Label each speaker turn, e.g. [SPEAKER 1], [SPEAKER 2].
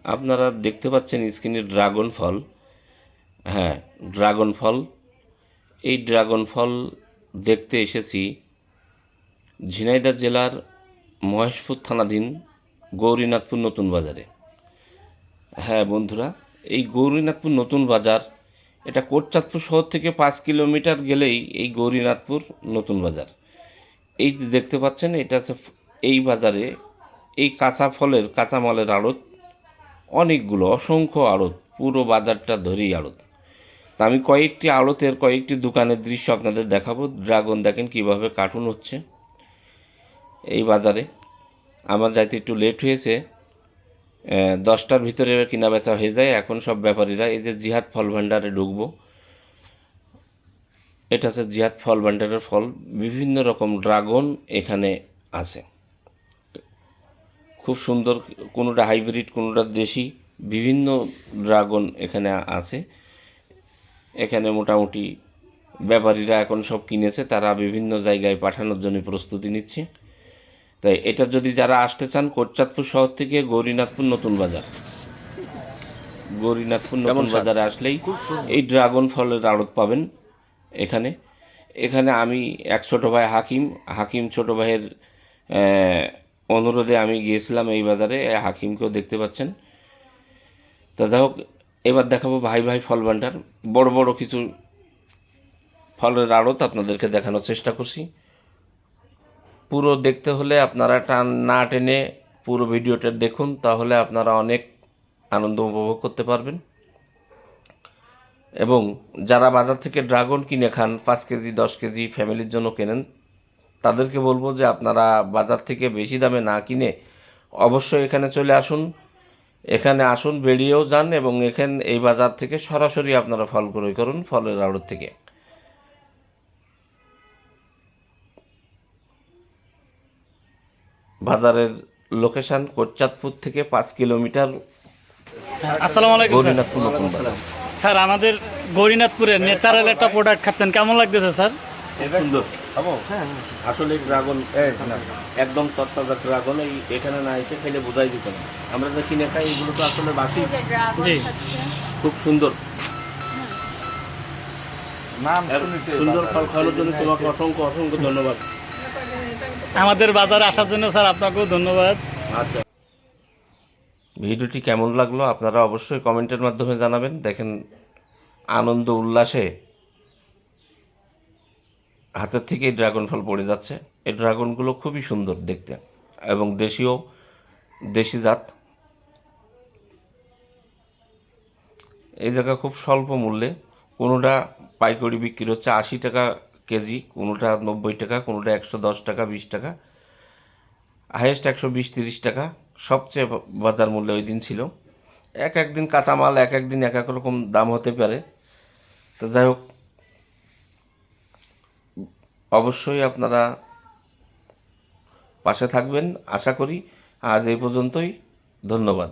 [SPEAKER 1] আপনারা দেখতে পাচ্ছেন স্ক্রিনে ড্রাগন ফল। হ্যাঁ, ড্রাগন ফল। এই ড্রাগন ফল দেখতে এসেছি ঝিনাইদহ জেলার মহেশপুর থানাধীন গৌরীনাথপুর নতুন বাজারে। হ্যাঁ বন্ধুরা, এই গৌরীনাথপুর নতুন বাজার, এটা কোটচাঁদপুর শহর থেকে 5 কিলোমিটার গেলেই এই গৌরীনাথপুর নতুন বাজার। এই যে দেখতে পাচ্ছেন, এটা হচ্ছে এই বাজারে এই কাঁচামালের আড়ত, অনেকগুলো অসংখ্য আড়ত, পুরো বাজারটা ধরেই আড়ত। তা আমি কয়েকটি দোকানের দৃশ্য আপনাদের দেখাবো। ড্রাগন দেখেন কিভাবে কার্টুন হচ্ছে এই বাজারে। আমার যাইতে একটু লেট হয়েছে, 10টার ভিতরে কিনা বেচা হয়ে যায়। এখন সব ব্যাপারীরা এই যে জিহাদ ফল ভাণ্ডারে ঢুকবো। এটা হচ্ছে জিহাদ ফল ভাণ্ডারের ফল। বিভিন্ন রকম ড্রাগন এখানে আছে, খুব সুন্দর। কোনোটা হাইব্রিড, কোনোটা দেশি, বিভিন্ন ড্রাগন এখানে আছে। এখানে মোটামুটি ব্যাপারীরা এখন সব কিনেছে, তারা বিভিন্ন জায়গায় পাঠানোর জন্য প্রস্তুতি নিচ্ছে। তাই এটা যদি যারা আসতে চান, কোটচাঁদপুর শহর থেকে গৌরীনাথপুর নতুন বাজারে আসলেই এই ড্রাগন ফলের আড়ত পাবেন এখানে। আমি এক ছোটো ভাই হাকিম ছোটো ভাইয়ের অনুরোধে আমি গিয়েছিলাম এই বাজারে। হাকিমকেও দেখতে পাচ্ছেন। তা যাই হোক, এবার দেখাবো ভাই ফল ভাণ্ডার। বড় বড় কিছু ফলের আড়ত আপনাদেরকে দেখানোর চেষ্টা করছি। পুরো দেখতে হলে আপনারা না টেনে পুরো ভিডিওটা দেখুন, তাহলে আপনারা অনেক আনন্দ উপভোগ করতে পারবেন। এবং যারা বাজার থেকে ড্রাগন কিনে খান, 5 কেজি 10 কেজি ফ্যামিলির জন্য কেনেন, তাদেরকে বলবো যে আপনারা বাজার থেকে বেশি দামে না কিনে অবশ্যই এখানে চলে আসুন। এখানে আসুন, বেরিয়েও যান, এবং এই বাজার থেকে সরাসরি আপনারা ফল ক্রয় করুন ফলের আড়ত থেকে। বাজারের লোকেশন কোটচাঁদপুর থেকে 5 কিলোমিটার।
[SPEAKER 2] আসসালামু আলাইকুম
[SPEAKER 1] গৌরীনাথপুর নতুন বাজার।
[SPEAKER 2] স্যার, আমাদের গৌরীনাথপুরের ন্যাচারাল একটা প্রোডাক্ট খাচ্ছেন, কেমন লাগতেছে স্যার?
[SPEAKER 1] সুন্দর। আসলে ড্রাগন একদম তত্তাজা ড্রাগন। এখানে না এসে খেলে বোঝাই দিত না। আমরা যে কিনে খাই এগুলো তো আসলে বাসি।
[SPEAKER 2] জি,
[SPEAKER 1] খুব সুন্দর। সুন্দর ফল খাওয়ানোর জন্য তোমাকে অসংখ্য ধন্যবাদ।
[SPEAKER 2] আমাদের বাজারে আসার জন্য স্যার আপনাকেও ধন্যবাদ।
[SPEAKER 1] আচ্ছা, ভিডিওটি কেমন লাগলো আপনারা অবশ্যই কমেন্টের মাধ্যমে জানাবেন। দেখেন, আনন্দ উল্লাসে হাতের থেকে এই ড্রাগন ফল পড়ে যাচ্ছে। এই ড্রাগনগুলো খুবই সুন্দর দেখতে এবং দেশি জাত। এই জায়গা খুব স্বল্প মূল্যে, কোনোটা পাইকারি বিক্রি হচ্ছে 80 টাকা কেজি, কোনোটা 90 টাকা, কোনোটা 110 টাকা, 20 টাকা, হাইয়েস্ট 120-30 টাকা সবচেয়ে বাজার মূল্য ওই দিন ছিল। একদিন কাঁচামাল একদিন এক রকম দাম হতে পারে। তো যাই হোক, অবশ্যই আপনারা পাশে থাকবেন আশা করি। আজ এই পর্যন্তই, ধন্যবাদ।